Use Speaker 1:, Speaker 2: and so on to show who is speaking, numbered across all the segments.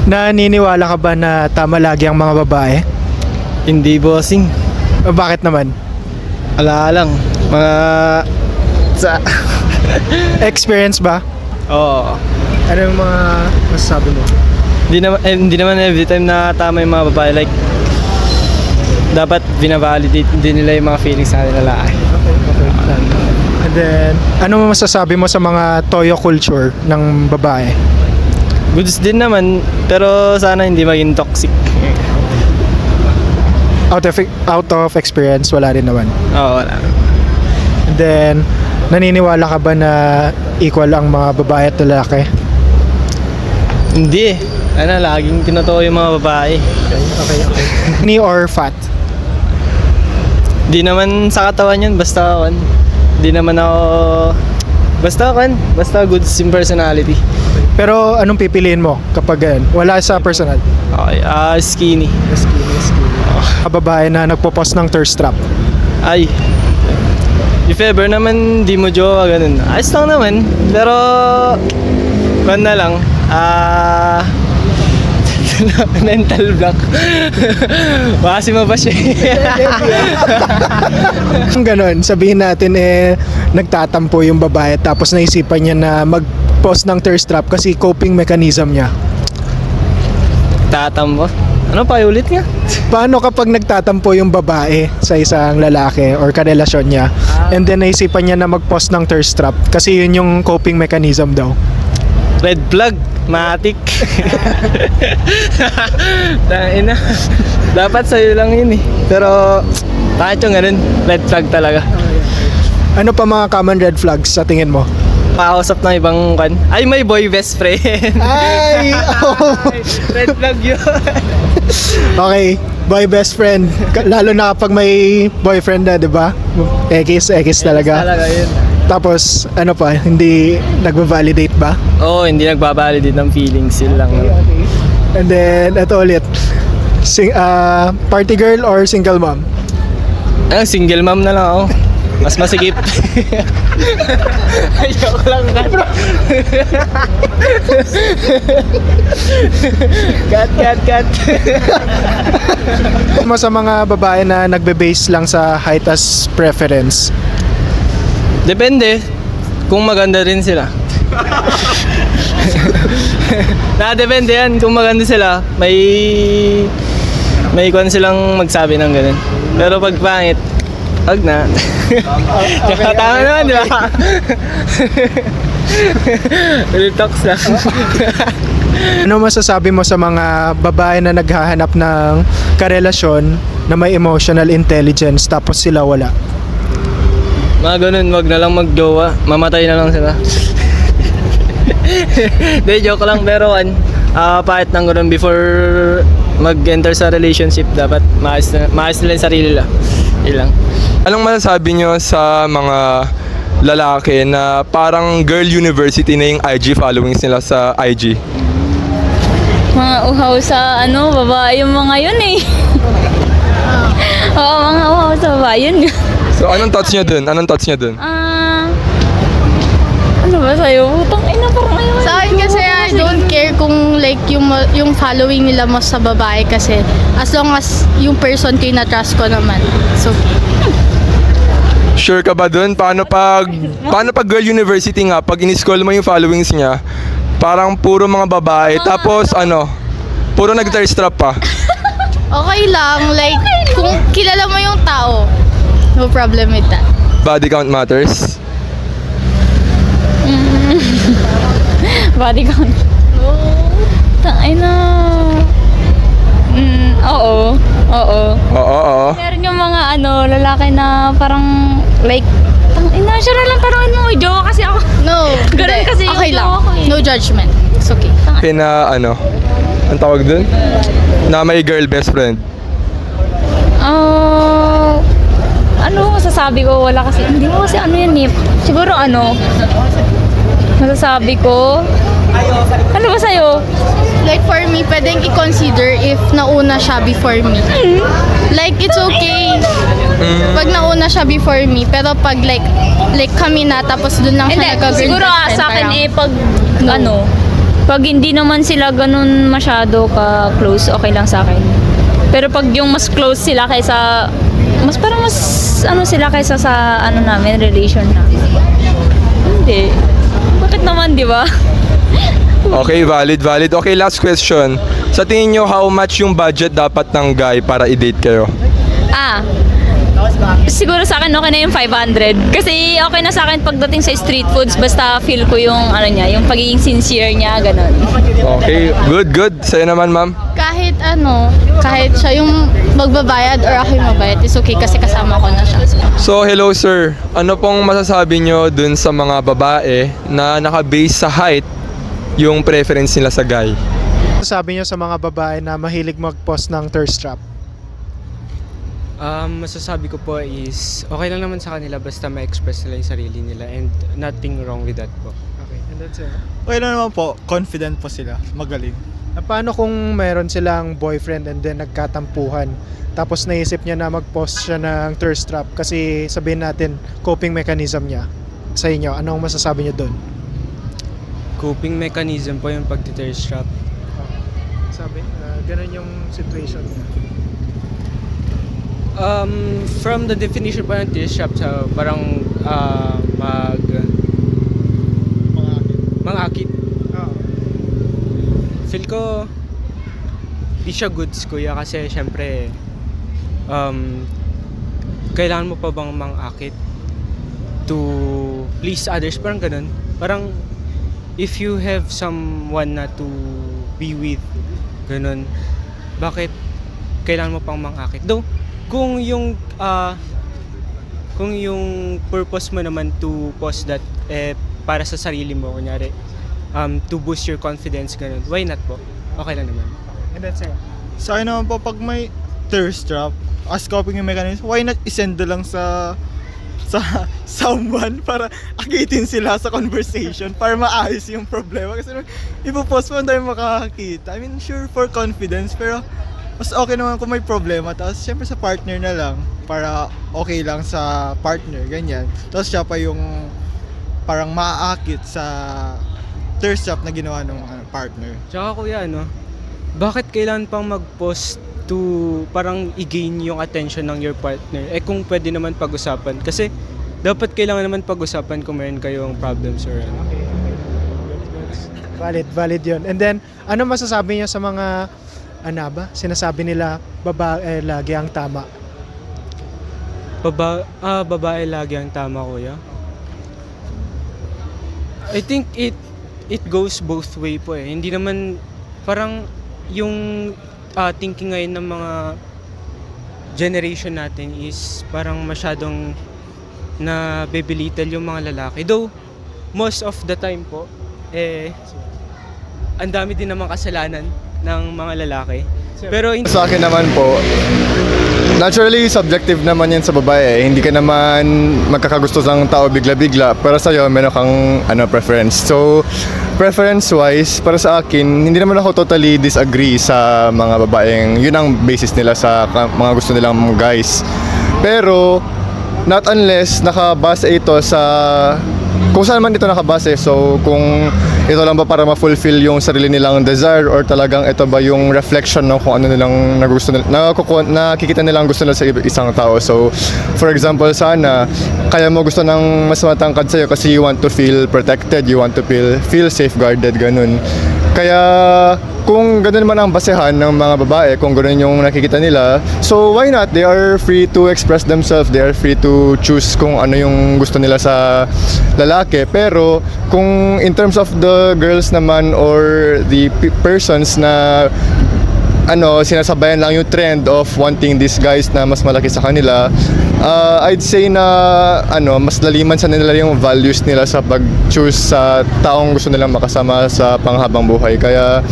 Speaker 1: Naniniwala ka ba na tama lagi ang mga babae?
Speaker 2: Hindi, bossing.
Speaker 1: O bakit naman?
Speaker 2: Ala lang. Mga... Sa...
Speaker 1: Experience ba?
Speaker 2: Oo.
Speaker 1: Ano yung mga masasabi mo?
Speaker 2: Hindi naman every time na tama yung mga babae. Like, dapat binavalidate din nila yung mga feelings na lalaki.
Speaker 1: Okay. And then, ano masasabi mo sa mga toyo culture ng babae?
Speaker 2: Goods din naman, pero sana hindi maging toxic.
Speaker 1: Out of experience, wala rin naman.
Speaker 2: Oo, wala.
Speaker 1: And then, naniniwala ka ba na equal ang mga babae at lalaki?
Speaker 2: Hindi eh. Laging tinotoo yung mga babae.
Speaker 1: Okay. Skinny or fat?
Speaker 2: Di naman sa katawan yun, basta kan. Di naman ako... Basta kan, basta goods in personality.
Speaker 1: Pero anong pipiliin mo kapag ganun? Wala sa personal.
Speaker 2: Okay, skinny.
Speaker 1: Skinny. Babae na nagpo-post ng thirst trap.
Speaker 2: Ay, if ever naman di mo jowa, ganun. Ayos lang naman, pero... Kwan na lang, mental block. Kasi mo ba siya?
Speaker 1: Kung ganun, sabihin natin nagtatampo yung babae tapos naisipan niya na mag-post ng thirst trap kasi coping mechanism niya.
Speaker 2: Tatambo? Ano pa, ulit nga?
Speaker 1: Paano kapag nagtatampo yung babae sa isang lalaki or karelasyon niya and then naisipan niya na mag-post ng thirst trap kasi yun yung coping mechanism daw?
Speaker 2: Red flag, matik. Tangina. Dapat sa'yo lang yun eh. Pero, bakit yung ganun? Red flag talaga.
Speaker 1: Ano pa mga common red flags sa tingin mo?
Speaker 2: Makausap ng ibang kan. Ay, may boy best friend.
Speaker 1: Ay! Oh.
Speaker 2: Red flag yun.
Speaker 1: Okay, boy best friend. Lalo na kapag may boyfriend na, di ba? X talaga.
Speaker 2: Talaga yun.
Speaker 1: Tapos, ano pa, hindi nagva-validate ba?
Speaker 2: Oo, hindi nagbabalidate ng feelings. Yun lang.
Speaker 1: And then, ito ulit. Party girl or single mom?
Speaker 2: Single mom na lang ako. Mas masigip. Ayoko lang ka. Cut.
Speaker 1: Mo sa mga babae na nagbe-base lang sa height as preference.
Speaker 2: Depende. Kung maganda rin sila. Depende yan. Kung maganda sila, may kung silang magsabi ng ganun. Pero pag pangit, wag na. Tama naman, di ba? Real talks lang.
Speaker 1: Ano masasabi mo sa mga babae na naghahanap ng karelasyon na may emotional intelligence tapos sila wala?
Speaker 2: Mga ganun, wag na lang mag-jowa. Mamatay na lang sila. Hindi, joke lang. Pero pahit ng ganun before mag-enter sa relationship, dapat maayos nila yung sarili nila. Yun lang.
Speaker 3: Anong masasabi nyo sa mga lalaki na parang girl university na yung IG followings nila sa IG?
Speaker 4: Mga uhaw sa babae yung mga yun eh. Oo, mga uhaw sa babae yun.
Speaker 3: So anong thoughts nyo dun?
Speaker 4: Ano ba sa'yo? Putang ina, parang ayaw.
Speaker 5: Sa akin kasi I don't care kung like yung following nila mo sa babae kasi as long as yung person ko yung na-trust ko naman. It's okay.
Speaker 3: Sure ka ba dun? Paano pag girl university nga, pag in-scroll mo yung followings niya, parang puro mga babae, tapos puro nag-thirst trap pa.
Speaker 5: Okay lang, like kung kilala mo yung tao, no problem with that.
Speaker 3: Body count matters.
Speaker 4: Body count. Tangina. Oo.
Speaker 3: Oo.
Speaker 4: Meron yung mga lalaki na parang like tangina siya na lang parang mo jowa kasi ako.
Speaker 5: No,
Speaker 4: Ganun
Speaker 5: hindi.
Speaker 4: kasi yung
Speaker 5: okay lang.
Speaker 4: jowa ko eh.
Speaker 5: No judgment. It's okay.
Speaker 3: Okay na ang tawag dun? Na may girl best friend.
Speaker 4: Ano masasabi ko? Wala kasi, hindi mo kasi yan eh. Siguro masasabi ko, ano ba sa'yo?
Speaker 5: Like for me, pwedeng i-consider if nauna siya before me. Like it's okay. Pag nauna siya before me, pero pag like kami na tapos dun lang
Speaker 4: Hindi,
Speaker 5: siya nagka-girlfriend.
Speaker 4: siguro sa akin
Speaker 5: parang,
Speaker 4: pag
Speaker 5: no.
Speaker 4: Pag hindi naman sila ganun masyado ka-close, okay lang sa akin. Pero pag yung mas close sila kaysa, mas parang mas ano sila kaysa sa ano namin, relation namin. Hindi. Bakit naman, di ba?
Speaker 3: Okay, valid. Okay, last question. Sa tingin nyo, how much yung budget dapat ng guy para i-date kayo?
Speaker 4: Siguro sa akin okay na yung 500. Kasi okay na sa akin pagdating sa street foods, basta feel ko yung ano niya, yung pagiging sincere niya, ganun.
Speaker 3: Okay, good. Sa'yo naman, ma'am?
Speaker 5: Kahit siya yung magbabayad or ako yung magbayad, is okay kasi kasama ko na siya.
Speaker 3: So, hello sir. Ano pong masasabi nyo dun sa mga babae na naka-base sa height yung preference nila sa guy?
Speaker 1: Sabi niyo sa mga babae na mahilig mag-post ng thirst trap.
Speaker 6: Masasabi ko po is okay lang naman sa kanila basta ma-express nila yung sarili nila and nothing wrong with that po.
Speaker 1: Okay, and that's it.
Speaker 7: Okay lang naman po, confident po sila, magaling.
Speaker 1: Paano kung meron silang boyfriend and then nagkatampuhan, tapos naisip niya na mag-post siya ng thirst trap kasi sabihin natin coping mechanism niya sa inyo, anong masasabi niyo doon?
Speaker 6: Coping mechanism po yung pag-thirst trap.
Speaker 1: Sabi, ganun yung situation niya.
Speaker 6: From the definition po ng thirst trap, sa parang mangakit. Feel ko di siya goods, kuya, kasi syempre kailangan mo pa bang mangakit to please others, parang ganun. Parang if you have someone na to be with, ganun, bakit kailangan mo pang mangakit? Though kung yung purpose mo naman to post that para sa sarili mo, kunyari to boost your confidence, ganun, why not po? Okay lang naman.
Speaker 1: And that's it.
Speaker 7: Sa akin naman po, pag may thirst trap, as coping mechanism, why not isend lang sa someone para akitin sila sa conversation para maayos yung problema. Kasi ipopost mo, dahil makakakita. I mean, sure, for confidence, pero mas okay naman kung may problema. Tapos syempre sa partner na lang para okay lang sa partner, ganyan. Tapos siya pa yung parang maaakit sa thirst trap na ginawa ng partner.
Speaker 6: Tsaka kuya, bakit kailangan pang mag-post to parang i-gain yung attention ng your partner? Kung pwede naman pag-usapan. Kasi dapat kailangan naman pag-usapan kung meron kayong problems or ano.
Speaker 1: Valid yun. And then, ano masasabi niyo sa mga sinasabi nila babae lagi ang tama?
Speaker 6: Babae lagi ang tama, kuya. I think it goes both way po eh. Hindi naman parang yung thinking ngayon ng mga generation natin is parang masyadong na bebelittle yung mga lalaki. Though most of the time po ang dami din naman kasalanan ng mga lalaki. Pero
Speaker 8: Sa akin naman po, naturally subjective naman yan sa babae. Hindi ka naman magkakagusto ng tao bigla-bigla, pero sa'yo meron kang preference. So, preference-wise, para sa akin, hindi naman ako totally disagree sa mga babaeng yun ang basis nila sa mga gusto nilang guys. Pero, not unless nakabase ito sa kung saan man ito nakabase. So kung ito lang ba para ma-fulfill yung sarili nilang desire or talagang ito ba yung reflection ng kung ano nilang nakikita nilang gusto nila sa isang tao. So for example, sana kaya mo gusto ng mas matangkad sa'yo kasi you want to feel protected, you want to feel safeguarded, ganun. Kaya kung ganun man ang basehan ng mga babae, kung ganun yung nakikita nila, so why not? They are free to express themselves, they are free to choose kung ano yung gusto nila sa lalaki. Pero kung in terms of the girls naman or the persons na sinasabayan lang yung trend of wanting these guys na mas malaki sa kanila, I'd say na mas laliman sa nila yung values nila sa pag-choose sa taong gusto nilang makasama sa panghabang buhay. Kaya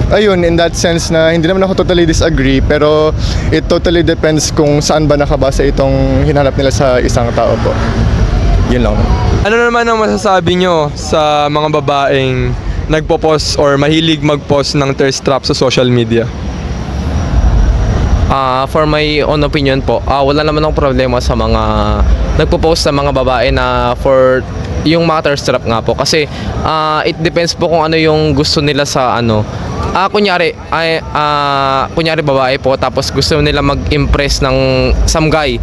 Speaker 8: ayun, in that sense na hindi naman ako totally disagree, pero it totally depends kung saan ba nakabase itong hinahanap nila sa isang tao po. Yun lang.
Speaker 3: Ano naman ang masasabi nyo sa mga babaeng nagpo-post or mahilig mag-post ng thirst trap sa social media?
Speaker 9: For my own opinion po, wala naman akong problema sa mga nagpo-post sa mga babae na for yung mga thirst trap nga po kasi it depends po kung ano yung gusto nila sa ano. Kunyari babae po tapos gusto nila mag-impress ng some guy.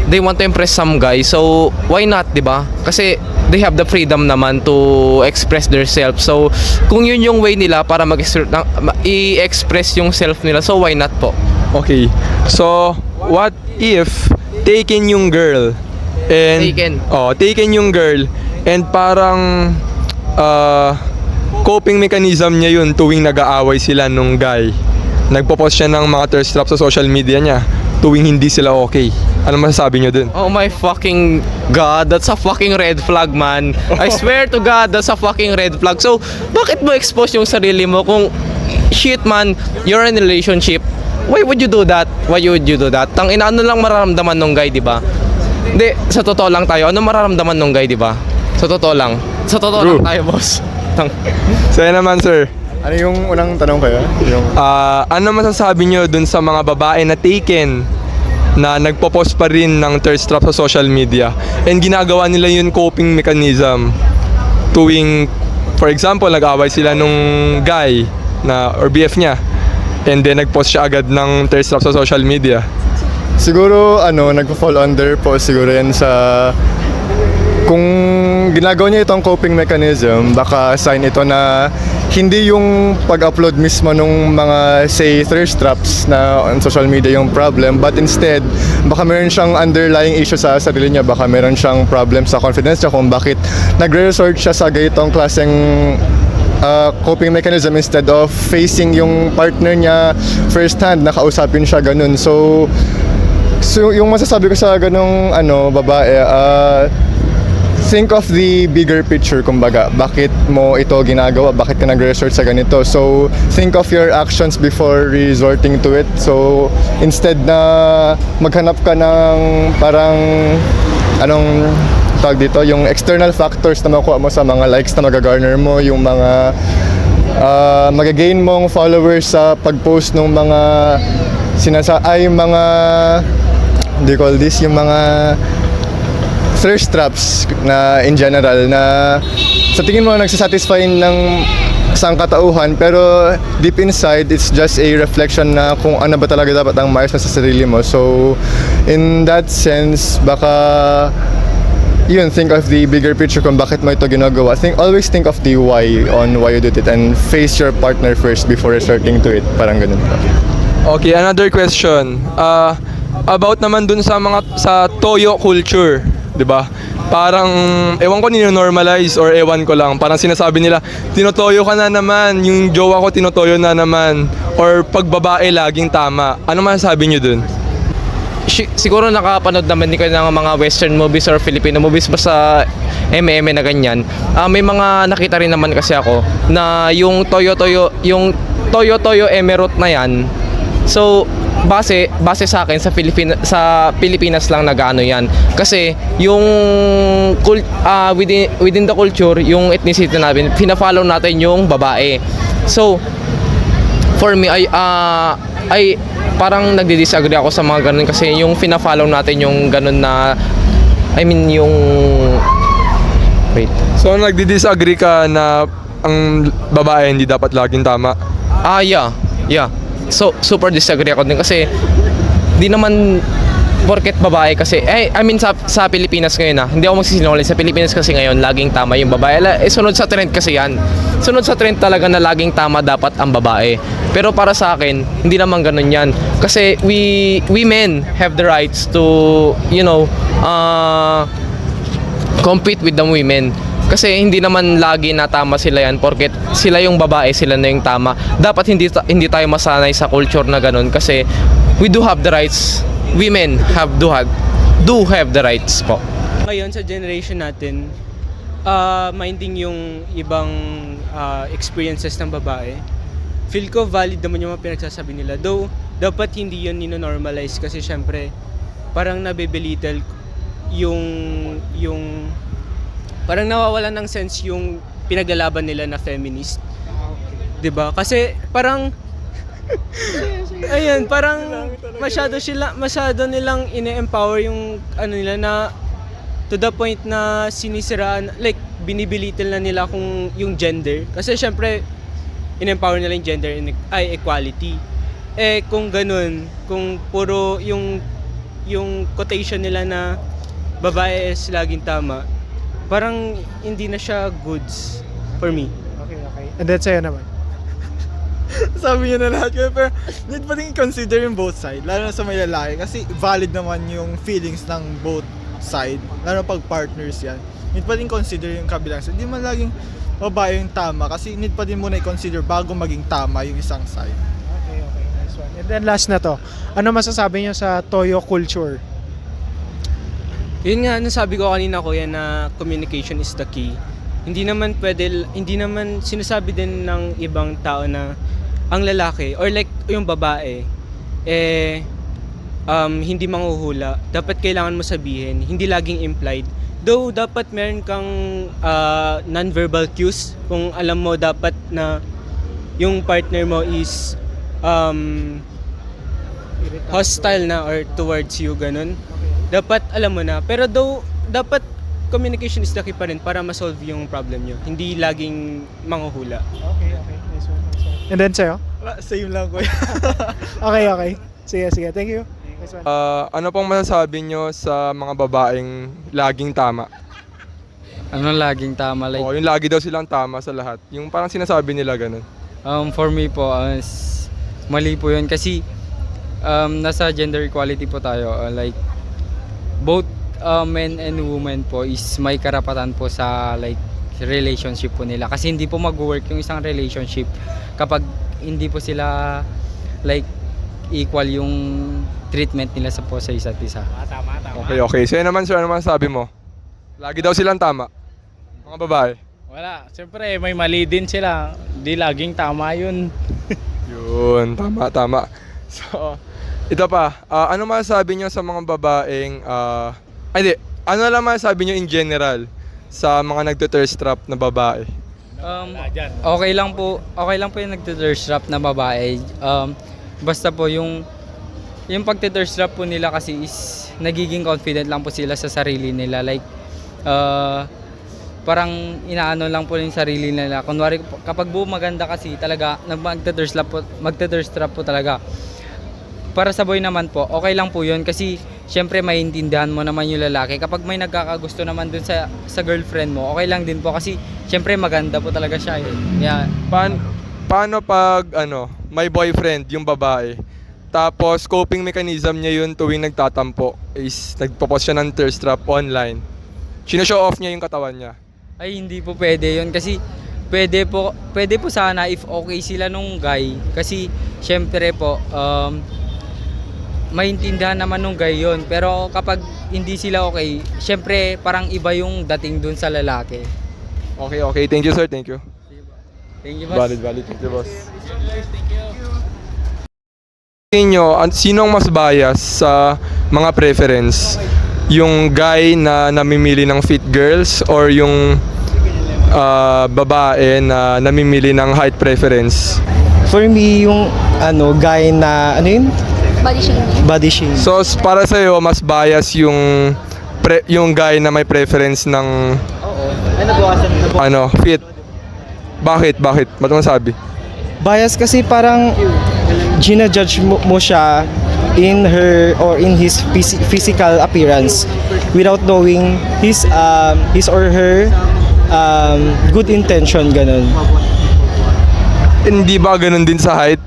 Speaker 9: They want to impress some guy. So why not, 'di ba? Kasi they have the freedom naman to express their self. So kung yun yung way nila para i-express yung self nila, so why not po?
Speaker 3: Okay. So, what if taken yung girl and taken yung girl and parang coping mechanism niya yun tuwing nag-aaway sila nung guy. Nagpo-post siya ng mga thirst trap sa social media niya tuwing hindi sila okay. Ano masasabi niyo dun?
Speaker 9: Oh my fucking God, that's a fucking red flag, man. I swear to God, that's a fucking red flag. So, bakit mo expose yung sarili mo kung shit man, you're in a relationship? Why would you do that? Why would you do that? Tangina, ano lang mararamdaman nung guy, di ba? Hindi, sa totoo lang tayo. Ano mararamdaman nung guy, di ba? Sa totoo lang. Sa totoo lang tayo, boss.
Speaker 3: Sa'yo naman, sir.
Speaker 8: Ano yung unang tanong kayo?
Speaker 3: Ano masasabi nyo dun sa mga babae na taken na nagpo-post pa rin ng thirst trap sa social media and ginagawa nila yun coping mechanism tuwing, for example, nag-away sila nung guy na or BF niya and then nag-post siya agad ng thirst trap sa social media?
Speaker 8: Siguro nagpo-fall under po siguro yan sa kung ginagawa niya itong coping mechanism, baka sign ito na hindi yung pag-upload mismo nung mga say thirst traps na on social media yung problem, but instead baka meron siyang underlying issue sa sarili niya, baka meron siyang problem sa confidence niya kung bakit nagre-resort siya sa ganitong klaseng coping mechanism instead of facing yung partner niya first hand, nakausapin siya ganun. So yung masasabi ko sa ganung babae, think of the bigger picture, kumbaga. Bakit mo ito ginagawa? Bakit ka nag-resort sa ganito? So, think of your actions before resorting to it. So, instead na maghanap ka ng parang, anong tawag dito? Yung external factors na makuha mo sa mga likes na magagarner mo, yung mga magagain mong followers sa pag-post ng mga mga, do you call this? Yung mga thirst traps na in general na sa tingin mo nagsasatisfy ng sangkatauhan pero deep inside it's just a reflection na kung ano ba talaga dapat ang maayos na sa sarili mo. So in that sense baka yun, think of the bigger picture kung bakit mo ito ginagawa. Always think of the why on why you did it and face your partner first before resorting to it. Parang ganun pa.
Speaker 3: Okay, another question. About naman dun sa toyo culture, 'di ba? Parang ewan ko nino-normalize or ewan ko lang. Parang sinasabi nila, tinotoyo ka na naman, yung jowa ko tinotoyo na naman, or pag babae laging tama. Ano masasabi niyo dun?
Speaker 9: Siguro nakapanood naman din kayo ng mga western movies or Filipino movies basta MM na ganyan. May mga nakita rin naman kasi ako na yung toyo-toyo emerald na yan. So base sa akin sa Pilipinas lang nag-ano yan. Kasi yung within the culture, yung ethnicity natin, pina-follow natin yung babae. So for me ay parang nagdi-disagree ako sa mga ganun kasi yung pina-follow natin yung ganun na yung wait.
Speaker 3: So nagdi-disagree ka na ang babae hindi dapat laging tama?
Speaker 9: Yeah. So, super disagree ako din kasi di naman porket babae kasi sa Pilipinas ngayon hindi ako magsisinungaling, sa Pilipinas kasi ngayon laging tama yung babae. Sunod sa trend kasi yan. Sunod sa trend talaga na laging tama dapat ang babae. Pero para sa akin, hindi naman ganun yan. Kasi we men have the rights to compete with the women. Kasi hindi naman lagi na tama sila yan porket sila yung babae, sila na yung tama. Dapat hindi tayo masanay sa culture na ganun kasi we do have the rights. Women do have the rights po.
Speaker 6: Ngayon sa generation natin, minding yung ibang experiences ng babae, feel ko valid naman yung mga pinagsasabi nila. Though, dapat hindi yun nino-normalize kasi syempre, parang nabebelittle yung parang nawawalan ng sense yung pinaglalaban nila na feminist. 'Di ba? Kasi parang ayun, parang masyado nilang ine-empower yung nila na to the point na sinisiraan, like binibilitil na nila kung yung gender. Kasi syempre, in-empower nila yung gender equality. Eh kung ganun, kung puro yung quotation nila na babae is laging tama, parang hindi na siya goods for me.
Speaker 1: Okay. And then sa'yo naman.
Speaker 7: Sabi niyo na lahat kayo, pero need pa din i-consider yung both side, lalo na sa may lalaki, kasi valid naman yung feelings ng both side, lalo pag partners yan. Need pa din consider yung kabilang side. Hindi man laging babae yung tama, kasi need pa din muna i-consider bago maging tama yung isang side.
Speaker 1: Okay. Nice one. And then last na to. Ano masasabi niyo sa toyo culture?
Speaker 6: Yun nga, nasabi ko kanina kuya na communication is the key. Hindi naman sinasabi din ng ibang tao na ang lalaki or like yung babae hindi manghuhula. Dapat kailangan mo sabihin, hindi laging implied. Though dapat meron kang non-verbal cues kung alam mo dapat na yung partner mo is hostile na or towards you, ganun. Dapat alam mo na. Pero though, dapat communication is the key pa rin para ma-solve yung problem nyo. Hindi laging manghuhula.
Speaker 1: Okay. Nice one. And then sa'yo?
Speaker 7: Same lang kuya.
Speaker 1: Okay. Sige. Thank you. Nice one.
Speaker 3: Ano pong masasabi nyo sa mga babaeng laging tama?
Speaker 10: Ano laging tama? Like,
Speaker 3: O, yung lagi daw silang tama sa lahat. Yung parang sinasabi nila ganun.
Speaker 10: for me po, mali po yun kasi nasa gender equality po tayo. Like, both men and women po is may karapatan po sa like relationship po nila. Kasi hindi po mag-work yung isang relationship kapag hindi po sila like equal yung treatment nila sa isa't isa.
Speaker 2: Tama.
Speaker 3: Okay. Sa'yo naman, sir, ano masasabi mo? Lagi daw silang tama. Mga babae.
Speaker 2: Wala. Siyempre, may mali din sila. Di laging tama yun.
Speaker 3: Yun, tama. So, ito pa. Ano masasabi nyo sa mga babaeng... ano lang masasabi nyo in general sa mga nagtuthirst trap na babae?
Speaker 10: Okay lang po yung nagte-thirst trap na babae. Basta po yung pagte-thirst trap po nila kasi is nagiging confident lang po sila sa sarili nila. Like parang inaano lang po yung sarili nila. Kunwari kapag maganda kasi talaga magte-thirst trap po talaga. Para sa boy naman po, okay lang po yun kasi syempre maintindihan mo naman yung lalaki. Kapag may nagkakagusto naman dun sa girlfriend mo, okay lang din po kasi syempre maganda po talaga siya. Yeah.
Speaker 3: Paano pag may boyfriend yung babae, tapos coping mechanism niya yun tuwing nagtatampo is nagpo-post siya ng thirst trap online. Sino-show off niya yung katawan niya.
Speaker 10: Ay hindi po pwede yun kasi pwede po sana if okay sila nung guy kasi syempre po maintindihan naman nung guy yun. Pero kapag hindi sila okay, syempre parang iba yung dating dun sa lalaki.
Speaker 3: Okay. Thank you, sir. Thank you.
Speaker 10: Thank you, boss.
Speaker 3: Valid. Thank you, boss. Sinong mas bias sa mga preference? Yung guy na namimili ng fit girls or yung babae na namimili ng height preference?
Speaker 11: For me, yung guy na, Body shaming.
Speaker 3: So, para sa'yo, mas bias yung guy na may preference ng fit. Bakit? Ba't mo sabi?
Speaker 11: Bias kasi parang ginajudge mo siya in her or in his physical appearance without knowing his or her good intention, ganun.
Speaker 3: Hindi ba ganun din sa height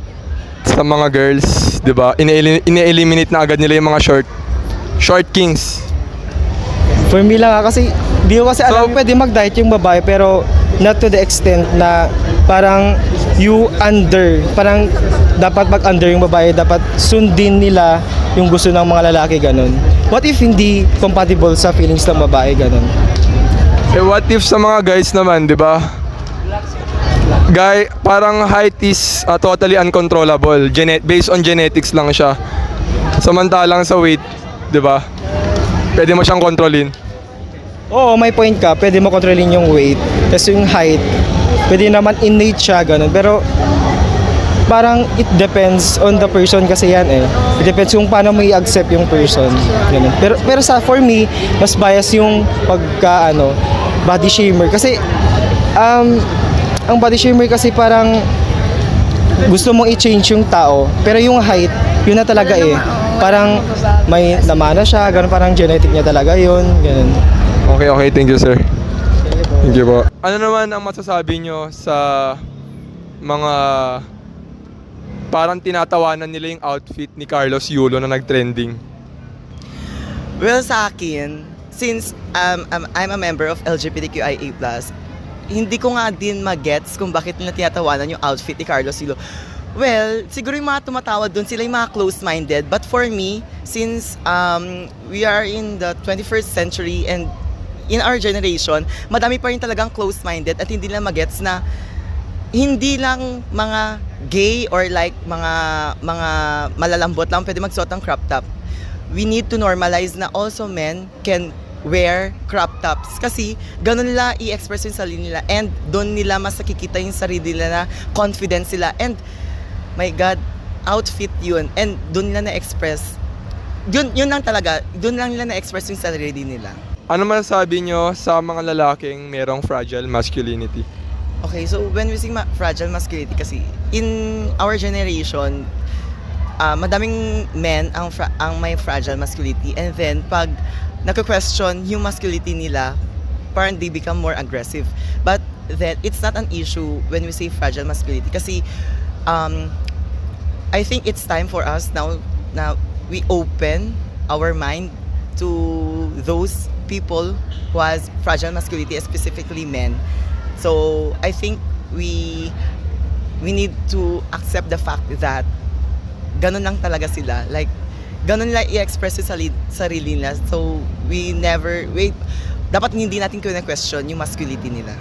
Speaker 3: sa mga girls, 'di ba? Ine-eliminate na agad nila yung mga short kings.
Speaker 11: For me lang kasi di ko kasi alam pwede mag-diet yung babae pero not to the extent na parang parang dapat mag-under yung babae, dapat sundin nila yung gusto ng mga lalaki, ganun. What if hindi compatible sa feelings ng babae, ganun?
Speaker 3: What if sa mga guys naman, 'di ba? Guy, parang height is totally uncontrollable. Based on genetics lang siya. Samantalang sa weight, 'di ba? Pwede mo siyang kontrolin.
Speaker 11: Oo, may point ka. Pwede mo kontrolin yung weight. Kasi yung height, pwede naman innate siya, ganun. Pero parang it depends on the person kasi yan eh. It depends kung paano mo i-accept yung person. Ganun. Pero for me, mas bias yung pagka body shamer kasi ang body shamer kasi parang gusto mong i-change yung tao, pero yung height, yun na talaga eh. Parang may namana siya, ganun, parang genetic niya talaga yun, ganun.
Speaker 3: Okay, thank you sir. Thank you po. Ano naman ang masasabi nyo sa mga parang tinatawanan nila yung outfit ni Carlos Yulo na nag-trending?
Speaker 12: Well, sa akin, since I'm a member of LGBTQIA+, hindi ko nga din magets kung bakit nila tinatawanan yung outfit ni Carlos Yulo. Well, siguro yung mga tumatawa doon, sila yung mga close-minded. But for me, since we are in the 21st century and in our generation, madami pa rin talagang close-minded at hindi nila magets na hindi lang mga gay or like mga malalambot lang pwede magsuot ng crop top. We need to normalize na also men can wear crop tops kasi ganun nila i-express yung sarili nila and doon nila mas nakikita yung sarili nila na confident sila and my God, outfit yun and doon nila na-express yun lang talaga, doon lang nila na-express yung sarili nila.
Speaker 3: Ano masasabi nyo sa mga lalaking merong fragile masculinity?
Speaker 12: Okay, so when we say fragile masculinity kasi in our generation madaming men ang may fragile masculinity and then pag nagko-question yung masculinity nila, parang they become more aggressive. But then, it's not an issue when we say fragile masculinity. Kasi, I think it's time for us now we open our mind to those people who has fragile masculinity, specifically men. So, I think we need to accept the fact that ganun lang talaga sila. Like, ganun nila i-express yung sarili nila. So, dapat hindi natin question yung masculinity nila.